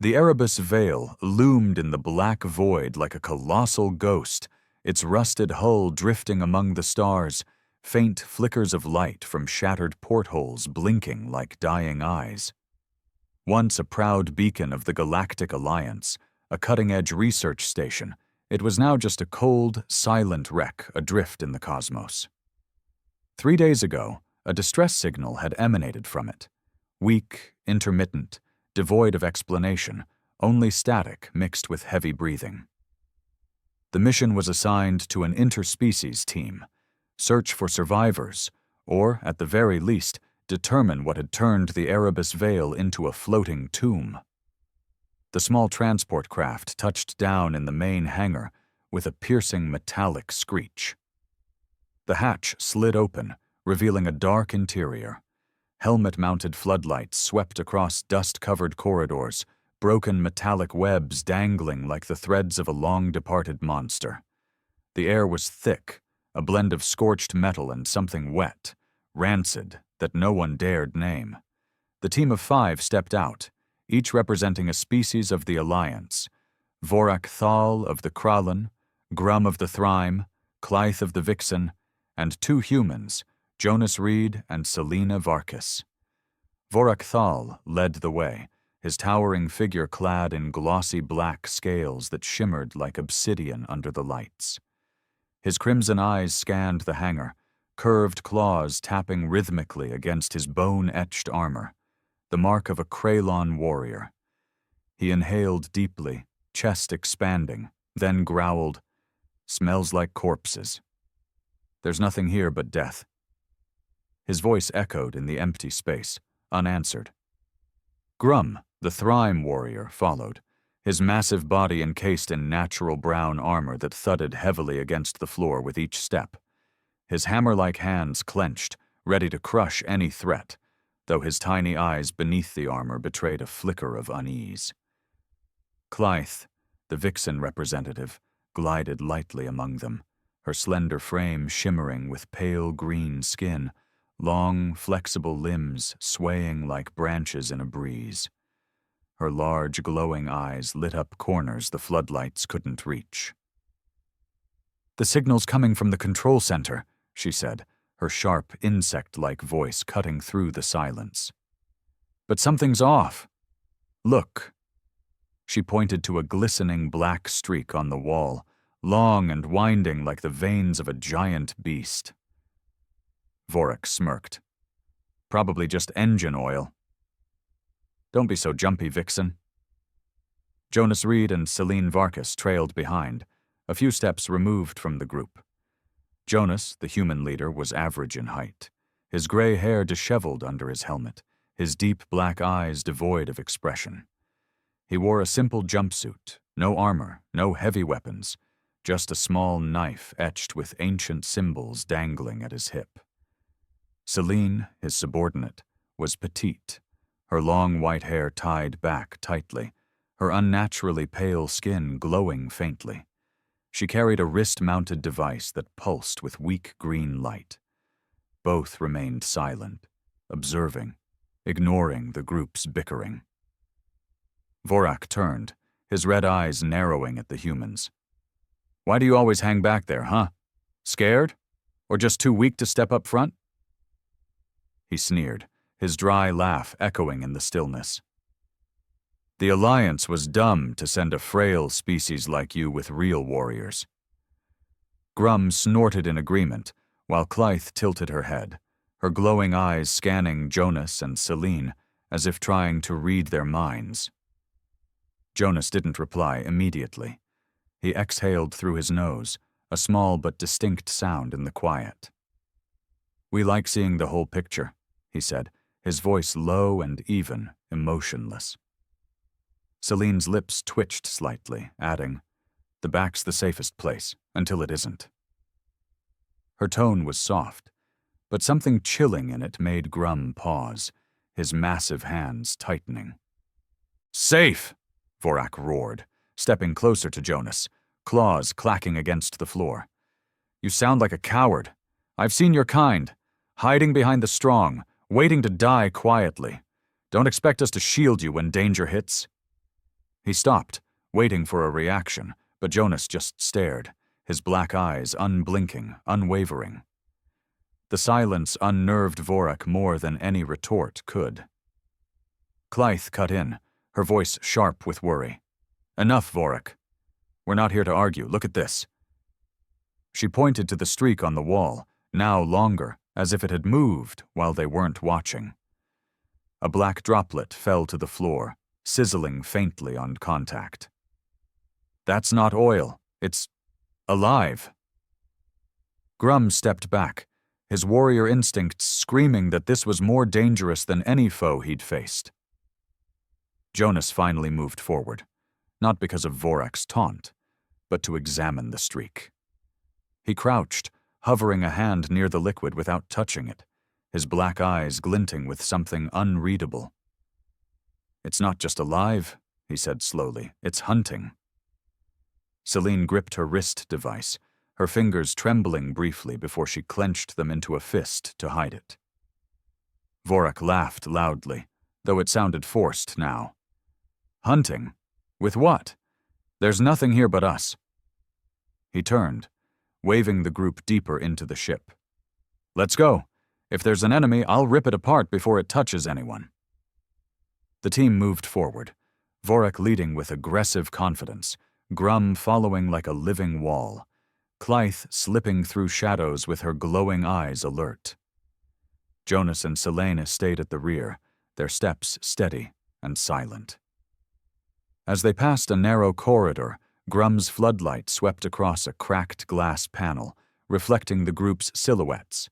The Erebus Veil loomed in the black void like a colossal ghost, its rusted hull drifting among the stars, faint flickers of light from shattered portholes blinking like dying eyes. Once a proud beacon of the Galactic Alliance, a cutting-edge research station, it was now just a cold, silent wreck adrift in the cosmos. 3 days ago, a distress signal had emanated from it. Weak, intermittent, devoid of explanation, only static mixed with heavy breathing. The mission was assigned to an interspecies team, search for survivors, or, at the very least, determine what had turned the Erebus Veil into a floating tomb. The small transport craft touched down in the main hangar with a piercing metallic screech. The hatch slid open, revealing a dark interior. Helmet-mounted floodlights swept across dust-covered corridors, broken metallic webs dangling like the threads of a long-departed monster. The air was thick, a blend of scorched metal and something wet, rancid, that no one dared name. The team of 5 stepped out, each representing a species of the Alliance: Vorak Thal of the Kralin, Grum of the Thrime, Clythe of the Vixen, and 2 humans, Jonas Reed and Selena Varkas. Vorak Thal led the way, his towering figure clad in glossy black scales that shimmered like obsidian under the lights. His crimson eyes scanned the hangar, curved claws tapping rhythmically against his bone-etched armor, the mark of a Kralon warrior. He inhaled deeply, chest expanding, then growled, "Smells like corpses. There's nothing here but death." His voice echoed in the empty space, unanswered. Grum, the Thrime warrior, followed, his massive body encased in natural brown armor that thudded heavily against the floor with each step. His hammer-like hands clenched, ready to crush any threat, though his tiny eyes beneath the armor betrayed a flicker of unease. Clythe, the Vixen representative, glided lightly among them, her slender frame shimmering with pale green skin, long, flexible limbs swaying like branches in a breeze. Her large, glowing eyes lit up corners the floodlights couldn't reach. "The signal's coming from the control center," she said, her sharp, insect-like voice cutting through the silence. "But something's off. Look." She pointed to a glistening black streak on the wall, long and winding like the veins of a giant beast. Vorak smirked. "Probably just engine oil." "Don't be so jumpy, Vixen." Jonas Reed and Selene Varkas trailed behind, a few steps removed from the group. Jonas, the human leader, was average in height, his gray hair disheveled under his helmet, his deep black eyes devoid of expression. He wore a simple jumpsuit, no armor, no heavy weapons, just a small knife etched with ancient symbols dangling at his hip. Selene, his subordinate, was petite, her long white hair tied back tightly, her unnaturally pale skin glowing faintly. She carried a wrist-mounted device that pulsed with weak green light. Both remained silent, observing, ignoring the group's bickering. Vorak turned, his red eyes narrowing at the humans. "Why do you always hang back there, huh? Scared? Or just too weak to step up front?" He sneered, his dry laugh echoing in the stillness. "The Alliance was dumb to send a frail species like you with real warriors." Grum snorted in agreement, while Clythe tilted her head, her glowing eyes scanning Jonas and Selene as if trying to read their minds. Jonas didn't reply immediately. He exhaled through his nose, a small but distinct sound in the quiet. "We like seeing the whole picture," he said, his voice low and even, emotionless. Selene's lips twitched slightly, adding, "The back's the safest place, until it isn't." Her tone was soft, but something chilling in it made Grum pause, his massive hands tightening. "Safe!" Vorak roared, stepping closer to Jonas, claws clacking against the floor. "You sound like a coward. I've seen your kind, hiding behind the strong, waiting to die quietly. Don't expect us to shield you when danger hits." He stopped, waiting for a reaction, but Jonas just stared, his black eyes unblinking, unwavering. The silence unnerved Vorak more than any retort could. Clythe cut in, her voice sharp with worry. "Enough, Vorak. We're not here to argue. Look at this." She pointed to the streak on the wall, now longer, as if it had moved while they weren't watching. A black droplet fell to the floor, sizzling faintly on contact. "That's not oil. It's alive." Grum stepped back, his warrior instincts screaming that this was more dangerous than any foe he'd faced. Jonas finally moved forward, not because of Vorak's taunt, but to examine the streak. He crouched, hovering a hand near the liquid without touching it, his black eyes glinting with something unreadable. "It's not just alive," he said slowly. "It's hunting." Celine gripped her wrist device, her fingers trembling briefly before she clenched them into a fist to hide it. Vorak laughed loudly, though it sounded forced now. "Hunting? With what? There's nothing here but us." He turned, waving the group deeper into the ship. "Let's go. If there's an enemy, I'll rip it apart before it touches anyone." The team moved forward, Vorak leading with aggressive confidence, Grum following like a living wall, Clythe slipping through shadows with her glowing eyes alert. Jonas and Selene stayed at the rear, their steps steady and silent. As they passed a narrow corridor, Grum's floodlight swept across a cracked glass panel, reflecting the group's silhouettes.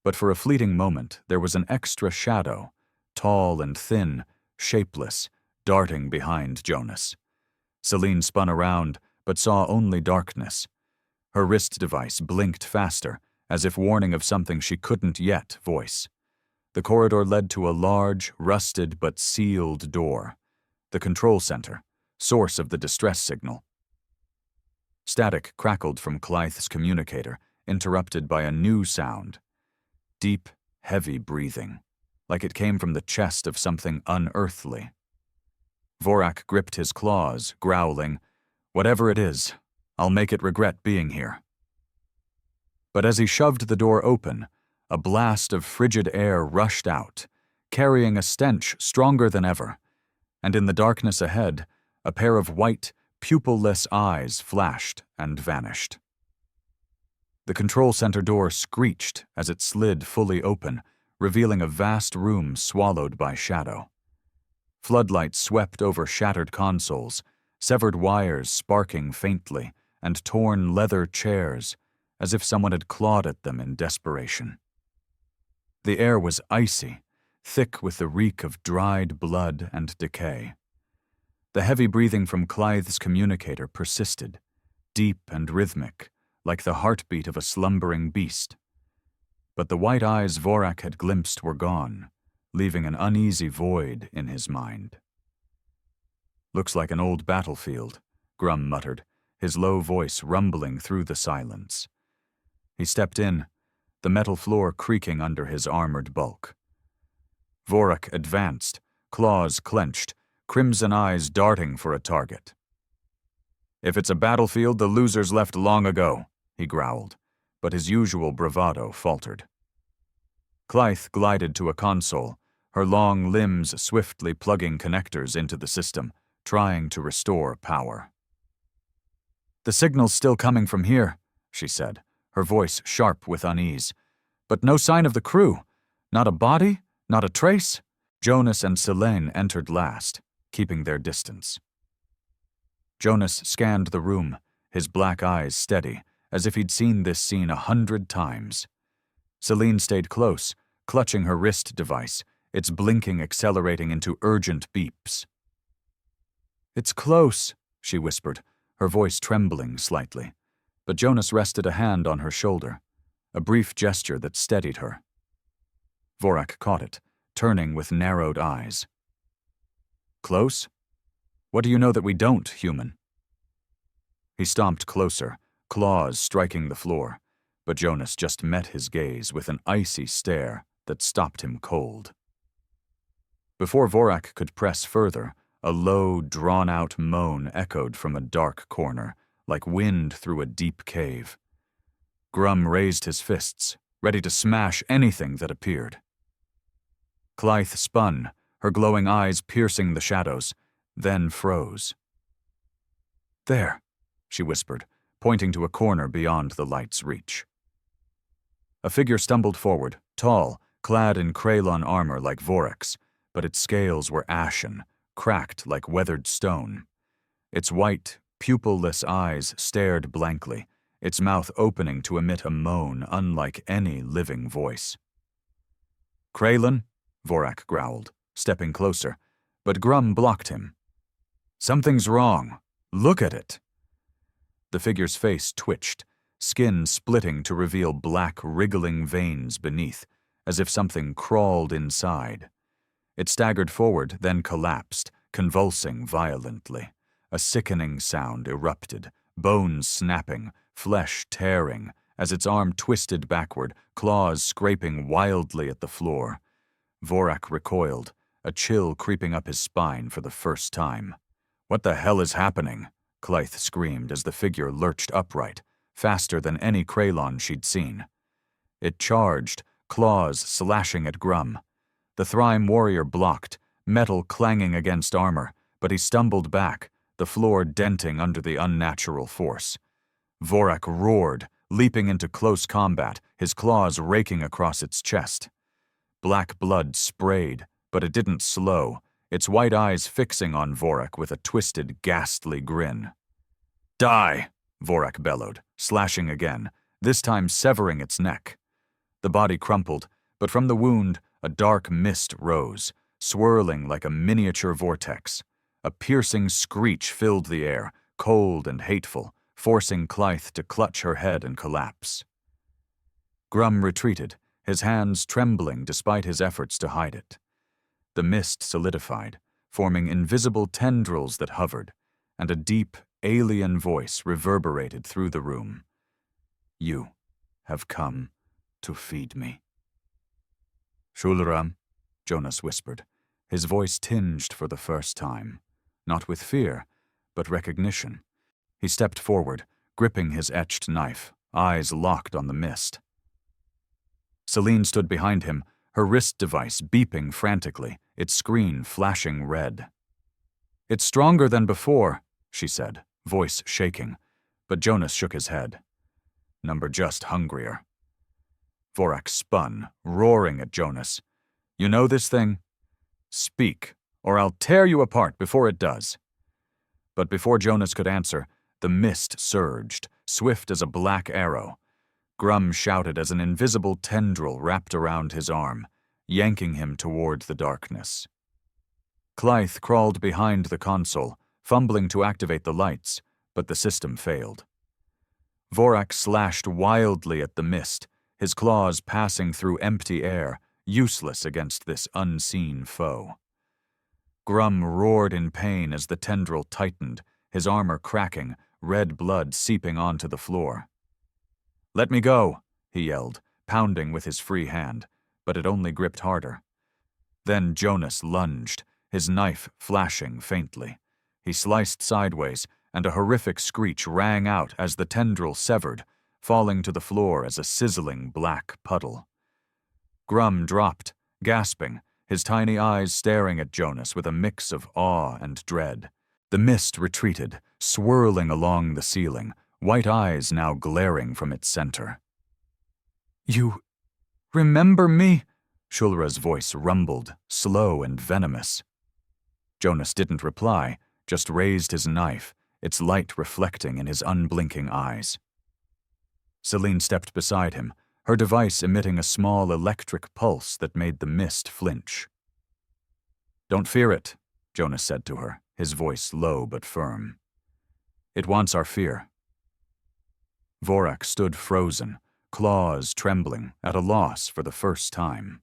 But for a fleeting moment, there was an extra shadow, tall and thin, shapeless, darting behind Jonas. Celine spun around, but saw only darkness. Her wrist device blinked faster, as if warning of something she couldn't yet voice. The corridor led to a large, rusted but sealed door. The control center, source of the distress signal. Static crackled from Clythe's communicator, interrupted by a new sound. Deep, heavy breathing, like it came from the chest of something unearthly. Vorak gripped his claws, growling, "Whatever it is, I'll make it regret being here." But as he shoved the door open, a blast of frigid air rushed out, carrying a stench stronger than ever, and in the darkness ahead, a pair of white, pupil-less eyes flashed and vanished. The control center door screeched as it slid fully open, revealing a vast room swallowed by shadow. Floodlights swept over shattered consoles, severed wires sparking faintly, and torn leather chairs, as if someone had clawed at them in desperation. The air was icy, thick with the reek of dried blood and decay. The heavy breathing from Clythe's communicator persisted, deep and rhythmic, like the heartbeat of a slumbering beast. But the white eyes Vorak had glimpsed were gone, leaving an uneasy void in his mind. "Looks like an old battlefield," Grum muttered, his low voice rumbling through the silence. He stepped in, the metal floor creaking under his armored bulk. Vorak advanced, claws clenched, crimson eyes darting for a target. "If it's a battlefield, the losers left long ago," he growled, but his usual bravado faltered. Clythe glided to a console, her long limbs swiftly plugging connectors into the system, trying to restore power. "The signal's still coming from here," she said, her voice sharp with unease. "But no sign of the crew. Not a body, not a trace." Jonas and Selene entered last, keeping their distance. Jonas scanned the room, his black eyes steady, as if he'd seen this scene 100 times. Selene stayed close, clutching her wrist device, its blinking accelerating into urgent beeps. "It's close," she whispered, her voice trembling slightly. But Jonas rested a hand on her shoulder, a brief gesture that steadied her. Vorak caught it, turning with narrowed eyes. "Close? What do you know that we don't, human?" He stomped closer, claws striking the floor, but Jonas just met his gaze with an icy stare that stopped him cold. Before Vorak could press further, A low, drawn-out moan echoed from a dark corner, like wind through a deep cave. Grum raised his fists, ready to smash anything that appeared. Clythe spun, her glowing eyes piercing the shadows, then froze. "There," she whispered, pointing to a corner beyond the light's reach. A figure stumbled forward, tall, clad in Kralon armor like Vorax, but its scales were ashen, cracked like weathered stone. Its white, pupil-less eyes stared blankly, its mouth opening to emit a moan unlike any living voice. "Kralon?" Vorak growled, stepping closer, but Grum blocked him. "Something's wrong. Look at it." The figure's face twitched, skin splitting to reveal black, wriggling veins beneath, as if something crawled inside. It staggered forward, then collapsed, convulsing violently. A sickening sound erupted, bones snapping, flesh tearing, as its arm twisted backward, claws scraping wildly at the floor. Vorak recoiled, a chill creeping up his spine for the first time. "What the hell is happening?" Clythe screamed as the figure lurched upright, faster than any Kralon she'd seen. It charged, claws slashing at Grum. The Thrime warrior blocked, metal clanging against armor, but he stumbled back, the floor denting under the unnatural force. Vorak roared, leaping into close combat, his claws raking across its chest. Black blood sprayed, but it didn't slow, its white eyes fixing on Vorak with a twisted, ghastly grin. "Die!" Vorak bellowed, slashing again, this time severing its neck. The body crumpled, but from the wound, a dark mist rose, swirling like a miniature vortex. A piercing screech filled the air, cold and hateful, forcing Clythe to clutch her head and collapse. Grum retreated, his hands trembling despite his efforts to hide it. The mist solidified, forming invisible tendrils that hovered, and a deep, alien voice reverberated through the room. "You have come to feed me." "Xhul'ra," Jonas whispered, his voice tinged for the first time, not with fear, but recognition. He stepped forward, gripping his etched knife, eyes locked on the mist. Celine stood behind him, her wrist device beeping frantically, its screen flashing red. "It's stronger than before," she said, voice shaking, but Jonas shook his head. "Number just hungrier." Vorak spun, roaring at Jonas. "You know this thing? Speak, or I'll tear you apart before it does." But before Jonas could answer, the mist surged, swift as a black arrow. Grum shouted as an invisible tendril wrapped around his arm, yanking him toward the darkness. Clythe crawled behind the console, fumbling to activate the lights, but the system failed. Vorak slashed wildly at the mist, his claws passing through empty air, useless against this unseen foe. Grum roared in pain as the tendril tightened, his armor cracking, red blood seeping onto the floor. "Let me go," he yelled, pounding with his free hand, but it only gripped harder. Then Jonas lunged, his knife flashing faintly. He sliced sideways, and a horrific screech rang out as the tendril severed, falling to the floor as a sizzling black puddle. Grum dropped, gasping, his tiny eyes staring at Jonas with a mix of awe and dread. The mist retreated, swirling along the ceiling, white eyes now glaring from its center. "You remember me?" Xhul'ra's voice rumbled, slow and venomous. Jonas didn't reply, just raised his knife, its light reflecting in his unblinking eyes. Celine stepped beside him, her device emitting a small electric pulse that made the mist flinch. "Don't fear it," Jonas said to her, his voice low but firm. "It wants our fear." Vorak stood frozen, claws trembling, at a loss for the first time.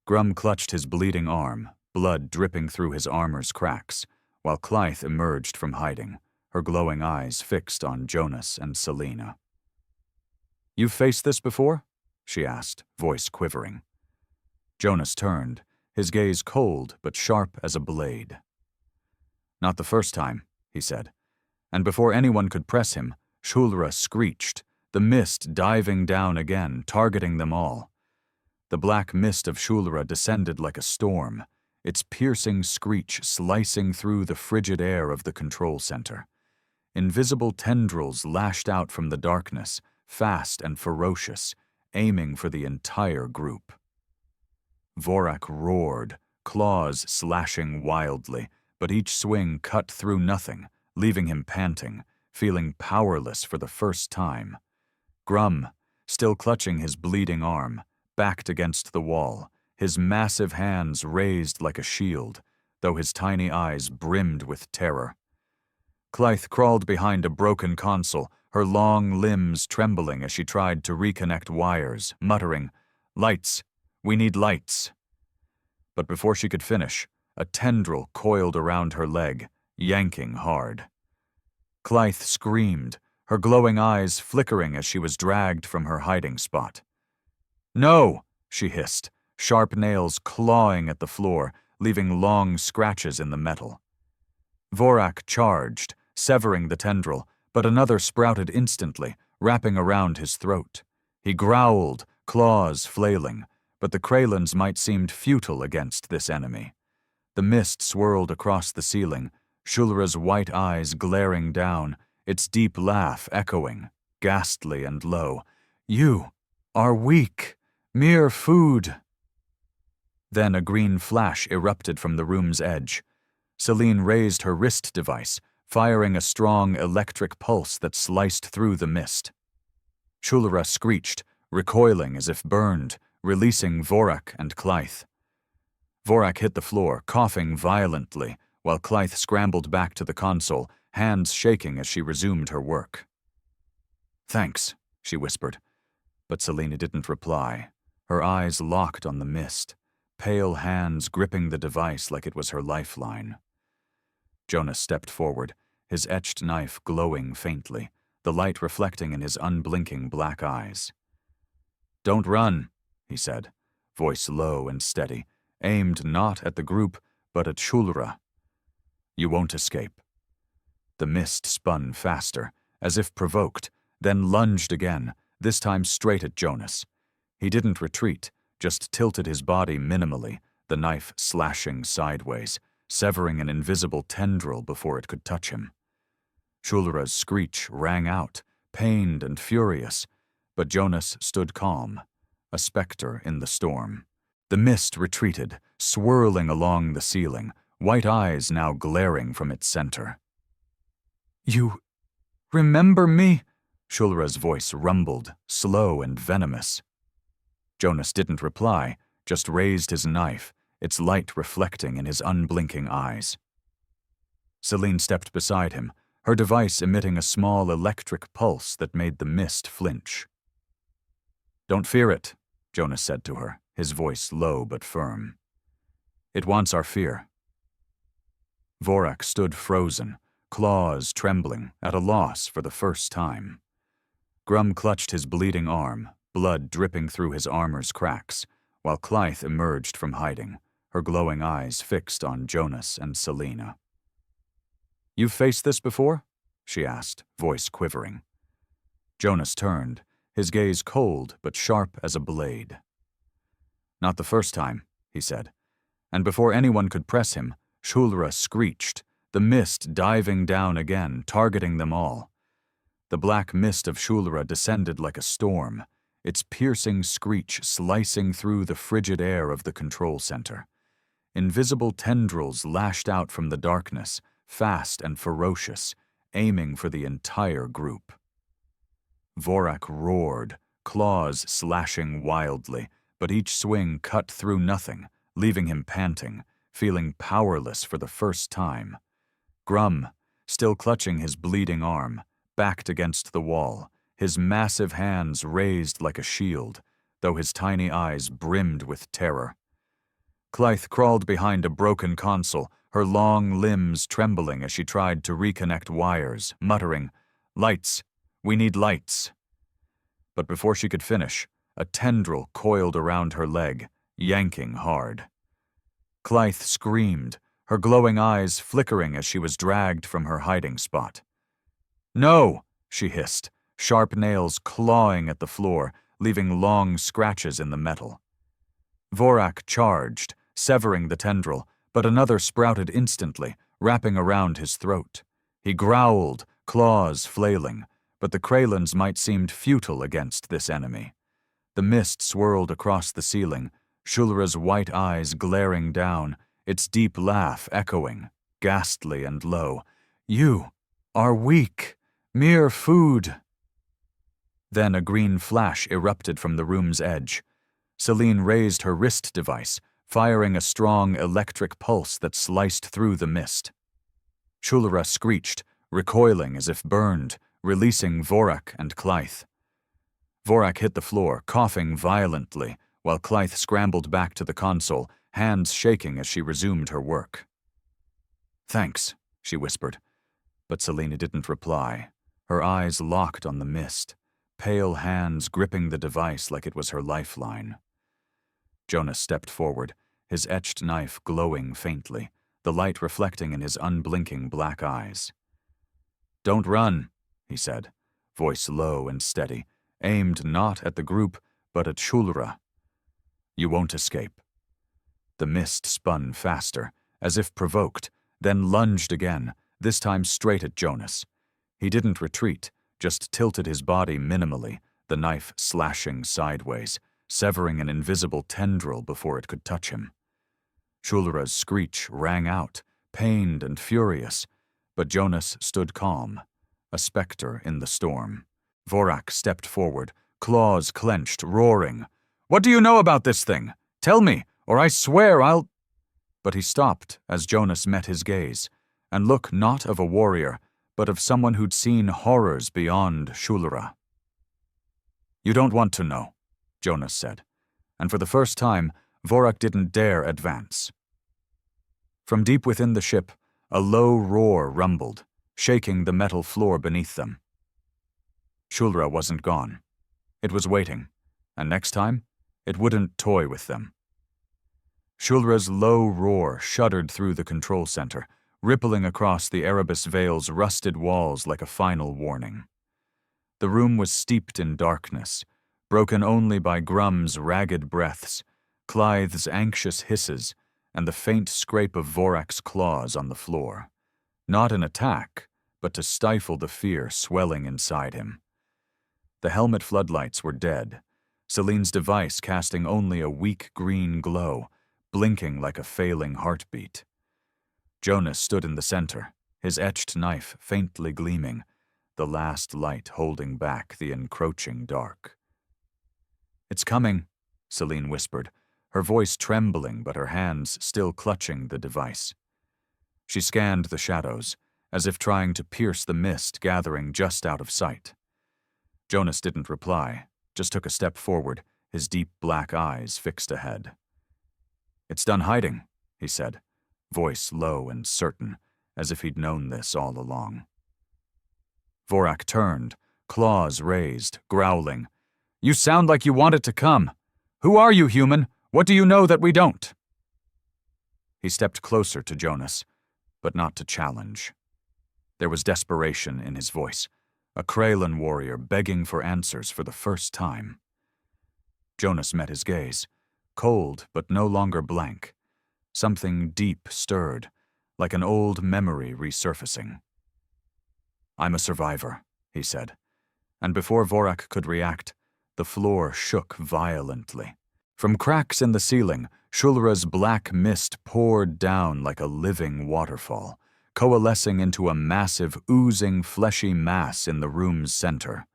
Grum clutched his bleeding arm, blood dripping through his armor's cracks, while Clythe emerged from hiding, her glowing eyes fixed on Jonas and Selena. "You've faced this before?" she asked, voice quivering. Jonas turned, his gaze cold but sharp as a blade. Not the first time, he said. And before anyone could press him, Xhul'ra screeched, the mist diving down again, targeting them all. The black mist of Xhul'ra descended like a storm, its piercing screech slicing through the frigid air of the control center. Invisible tendrils lashed out from the darkness, fast and ferocious, aiming for the entire group. Vorak roared, claws slashing wildly, but each swing cut through nothing, leaving him panting, feeling powerless for the first time. Grum, still clutching his bleeding arm, backed against the wall, his massive hands raised like a shield, though his tiny eyes brimmed with terror. Clythe crawled behind a broken console, her long limbs trembling as she tried to reconnect wires, muttering, "Lights! We need lights!" But before she could finish, a tendril coiled around her leg, yanking hard. Clythe screamed, her glowing eyes flickering as she was dragged from her hiding spot. "No!" she hissed, sharp nails clawing at the floor, leaving long scratches in the metal. Vorak charged, severing the tendril, but another sprouted instantly, wrapping around his throat. He growled, claws flailing, but the Kraylands might seemed futile against this enemy. The mist swirled across the ceiling, Xhul'ra's white eyes glaring down, its deep laugh echoing, ghastly and low. "You are weak, mere food." Then a green flash erupted from the room's edge. Selene raised her wrist device, firing a strong electric pulse that sliced through the mist. Xhul'ra screeched, recoiling as if burned, releasing Vorak and Clythe. Vorak hit the floor, coughing violently, while Clythe scrambled back to the console, hands shaking as she resumed her work. "Thanks," she whispered, but Selene didn't reply, her eyes locked on the mist, pale hands gripping the device like it was her lifeline. Jonas stepped forward, his etched knife glowing faintly, the light reflecting in his unblinking black eyes. "Don't run," he said, voice low and steady, aimed not at the group, but at Xhul'ra. "You won't escape." The mist spun faster, as if provoked, then lunged again, this time straight at Jonas. He didn't retreat, just tilted his body minimally, the knife slashing sideways, severing an invisible tendril before it could touch him. Xhul'ra's screech rang out, pained and furious, but Jonas stood calm, a specter in the storm. The mist retreated, swirling along the ceiling, white eyes now glaring from its center. "You remember me?" Xhul'ra's voice rumbled, slow and venomous. Jonas didn't reply, just raised his knife, its light reflecting in his unblinking eyes. Selene stepped beside him, her device emitting a small electric pulse that made the mist flinch. "Don't fear it," Jonas said to her, his voice low but firm. "It wants our fear." Vorak stood frozen, claws trembling, at a loss for the first time. Grum clutched his bleeding arm, blood dripping through his armor's cracks, while Clythe emerged from hiding, her glowing eyes fixed on Jonas and Selena. "You've faced this before?" she asked, voice quivering. Jonas turned, his gaze cold but sharp as a blade. "Not the first time," he said, and before anyone could press him, Xhul'ra screeched, the mist diving down again, targeting them all. The black mist of Xhul'ra descended like a storm, its piercing screech slicing through the frigid air of the control center. Invisible tendrils lashed out from the darkness, fast and ferocious, aiming for the entire group. Vorak roared, claws slashing wildly, but each swing cut through nothing, leaving him panting, feeling powerless for the first time. Grum, still clutching his bleeding arm, backed against the wall, his massive hands raised like a shield, though his tiny eyes brimmed with terror. Clythe crawled behind a broken console, her long limbs trembling as she tried to reconnect wires, muttering, "Lights! We need lights!" But before she could finish, a tendril coiled around her leg, yanking hard. Clythe screamed, her glowing eyes flickering as she was dragged from her hiding spot. "No!" she hissed, sharp nails clawing at the floor, leaving long scratches in the metal. Vorak charged, severing the tendril, but another sprouted instantly, wrapping around his throat. He growled, claws flailing, but the Kraylands might seem futile against this enemy. The mist swirled across the ceiling, Xhul'ra's white eyes glaring down, its deep laugh echoing, ghastly and low. "You are weak, mere food." Then a green flash erupted from the room's edge. Selene raised her wrist device, firing a strong electric pulse that sliced through the mist. Xhul'ra screeched, recoiling as if burned, releasing Vorak and Clythe. Vorak hit the floor, coughing violently, while Clythe scrambled back to the console, hands shaking as she resumed her work. "Thanks," she whispered, but Selene didn't reply, her eyes locked on the mist, pale hands gripping the device like it was her lifeline. Jonas stepped forward, his etched knife glowing faintly, the light reflecting in his unblinking black eyes. "Don't run," he said, voice low and steady, aimed not at the group, but at Xhul'ra. "You won't escape." The mist spun faster, as if provoked, then lunged again, this time straight at Jonas. He didn't retreat, just tilted his body minimally, the knife slashing sideways, severing an invisible tendril before it could touch him. Xhul'ra's screech rang out, pained and furious, but Jonas stood calm, a specter in the storm. Vorak stepped forward, claws clenched, roaring. "What do you know about this thing? Tell me, or I swear I'll—" But he stopped as Jonas met his gaze, and look not of a warrior, but of someone who'd seen horrors beyond Xhul'ra. "You don't want to know," Jonas said, and for the first time, Vorak didn't dare advance. From deep within the ship, a low roar rumbled, shaking the metal floor beneath them. Xhul'ra wasn't gone. It was waiting, and next time, it wouldn't toy with them. Xhul'ra's low roar shuddered through the control center, rippling across the Erebus Veil's rusted walls like a final warning. The room was steeped in darkness, broken only by Grum's ragged breaths, Clythe's anxious hisses, and the faint scrape of Vorak's claws on the floor. Not an attack, but to stifle the fear swelling inside him. The helmet floodlights were dead, Selene's device casting only a weak green glow, blinking like a failing heartbeat. Jonas stood in the center, his etched knife faintly gleaming, the last light holding back the encroaching dark. "It's coming," Selene whispered, her voice trembling but her hands still clutching the device. She scanned the shadows, as if trying to pierce the mist gathering just out of sight. Jonas didn't reply, just took a step forward, his deep black eyes fixed ahead. "It's done hiding," he said, voice low and certain, as if he'd known this all along. Vorak turned, claws raised, growling. "You sound like you want it to come. Who are you, human? What do you know that we don't?" He stepped closer to Jonas, but not to challenge. There was desperation in his voice, a Kraylan warrior begging for answers for the first time. Jonas met his gaze, cold but no longer blank. Something deep stirred, like an old memory resurfacing. "I'm a survivor," he said, and before Vorak could react, the floor shook violently. From cracks in the ceiling, Xhul'ra's black mist poured down like a living waterfall, coalescing into a massive, oozing, fleshy mass in the room's center.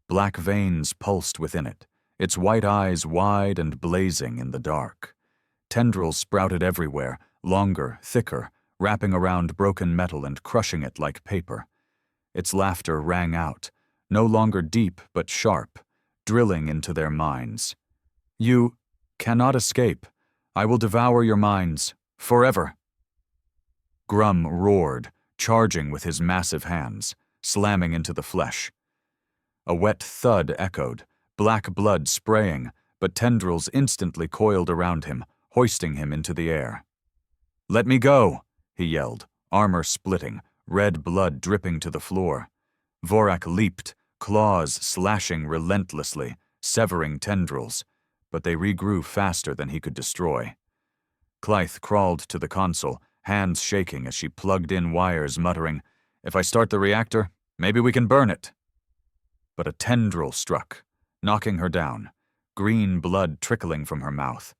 Black veins pulsed within it, its white eyes wide and blazing in the dark. Tendrils sprouted everywhere, longer, thicker, wrapping around broken metal and crushing it like paper. Its laughter rang out, no longer deep but sharp, drilling into their minds. "You cannot escape. I will devour your minds, forever." Grum roared, charging with his massive hands, slamming into the flesh. A wet thud echoed, black blood spraying, but tendrils instantly coiled around him, hoisting him into the air. "Let me go," he yelled, armor splitting, red blood dripping to the floor. Vorak leaped, claws slashing relentlessly, severing tendrils, but they regrew faster than he could destroy. Clythe crawled to the console, hands shaking as she plugged in wires, muttering, "If I start the reactor, maybe we can burn it." But a tendril struck, knocking her down, green blood trickling from her mouth.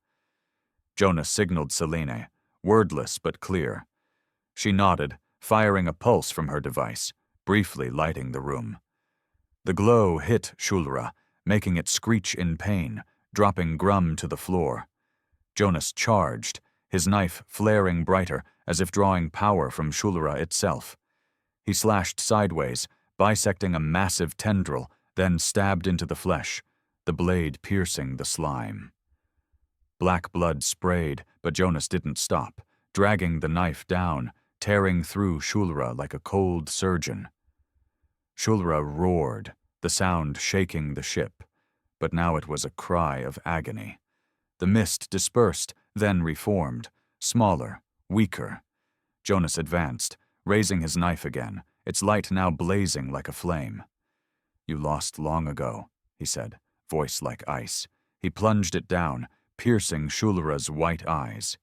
Jonas signaled Selene, wordless but clear. She nodded, firing a pulse from her device, briefly lighting the room. The glow hit Xhul'ra, making it screech in pain, dropping Grum to the floor. Jonas charged, his knife flaring brighter as if drawing power from Xhul'ra itself. He slashed sideways, bisecting a massive tendril, then stabbed into the flesh, the blade piercing the slime. Black blood sprayed, but Jonas didn't stop, dragging the knife down, tearing through Xhul'ra like a cold surgeon. Xhul'ra roared, the sound shaking the ship, but now it was a cry of agony. The mist dispersed, then reformed, smaller, weaker. Jonas advanced, raising his knife again, its light now blazing like a flame. "You lost long ago," he said, voice like ice. He plunged it down, piercing Xhul'ra's white eyes.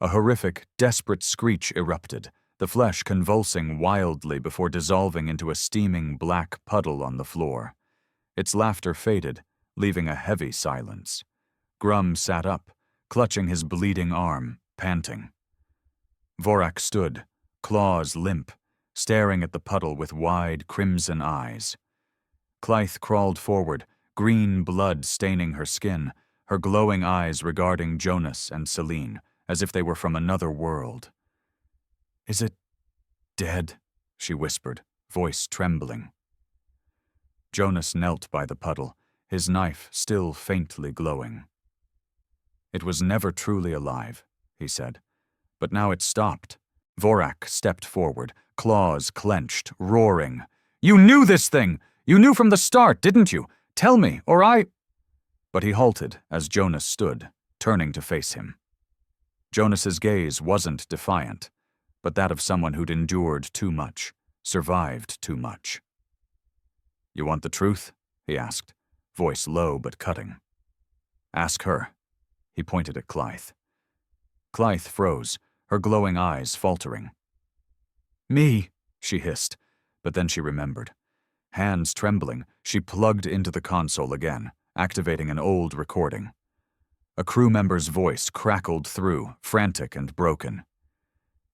A horrific, desperate screech erupted, the flesh convulsing wildly before dissolving into a steaming black puddle on the floor. Its laughter faded, leaving a heavy silence. Grum sat up, clutching his bleeding arm, panting. Vorak stood, claws limp, staring at the puddle with wide, crimson eyes. Clythe crawled forward, green blood staining her skin, her glowing eyes regarding Jonas and Selene, as if they were from another world. "Is it dead?" she whispered, voice trembling. Jonas knelt by the puddle, his knife still faintly glowing. "It was never truly alive," he said, "but now it stopped." Vorak stepped forward, claws clenched, roaring. "You knew this thing! You knew from the start, didn't you? Tell me, or I—" But he halted as Jonas stood, turning to face him. Jonas's gaze wasn't defiant, but that of someone who'd endured too much, survived too much. "You want the truth?" he asked, voice low but cutting. "Ask her." He pointed at Clythe. Clythe froze, her glowing eyes faltering. "Me," she hissed, but then she remembered. Hands trembling, she plugged into the console again, activating an old recording. A crew member's voice crackled through, frantic and broken.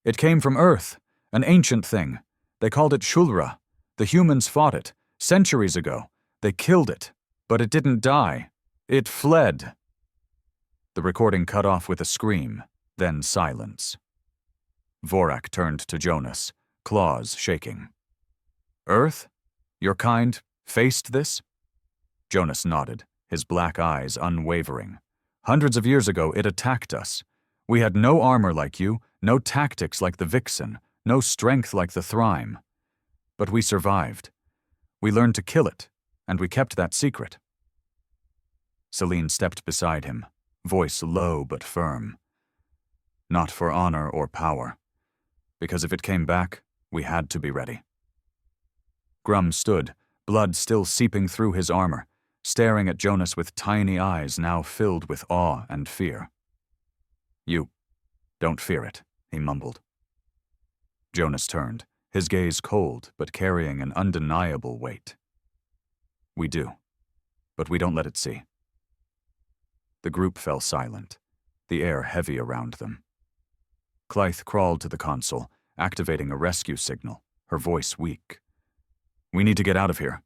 "It came from Earth, an ancient thing. They called it Xhul'ra. The humans fought it, centuries ago. They killed it, but it didn't die. It fled." The recording cut off with a scream, then silence. Vorak turned to Jonas, claws shaking. "Earth? Your kind faced this?" Jonas nodded, his black eyes unwavering. "Hundreds of years ago, it attacked us. We had no armor like you, no tactics like the Vixen, no strength like the Thrime. But we survived. We learned to kill it, and we kept that secret." Selene stepped beside him, voice low but firm. "Not for honor or power. Because if it came back, we had to be ready." Grum stood, blood still seeping through his armor, staring at Jonas with tiny eyes now filled with awe and fear. "You don't fear it," he mumbled. Jonas turned, his gaze cold but carrying an undeniable weight. "We do, but we don't let it see." The group fell silent, the air heavy around them. Clythe crawled to the console, activating a rescue signal, her voice weak. "We need to get out of here."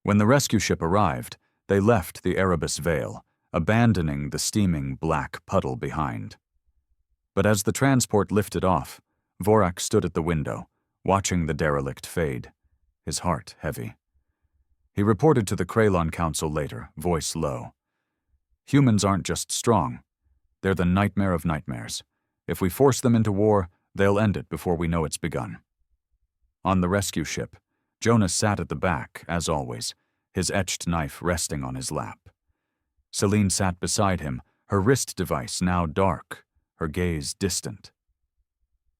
When the rescue ship arrived, they left the Erebus Veil, abandoning the steaming black puddle behind. But as the transport lifted off, Vorak stood at the window, watching the derelict fade, his heart heavy. He reported to the Kralon Council later, voice low. "Humans aren't just strong. They're the nightmare of nightmares. If we force them into war, they'll end it before we know it's begun." On the rescue ship, Jonas sat at the back, as always, his etched knife resting on his lap. Selene sat beside him, her wrist device now dark, her gaze distant.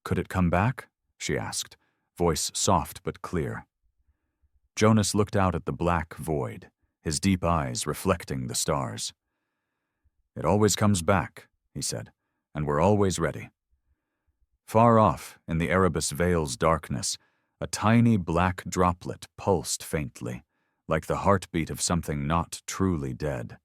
Could it come back? She asked, voice soft but clear. Jonas looked out at the black void, his deep eyes reflecting the stars. It always comes back, he said, and we're always ready. Far off, in the Erebus Veil's darkness, a tiny black droplet pulsed faintly, like the heartbeat of something not truly dead.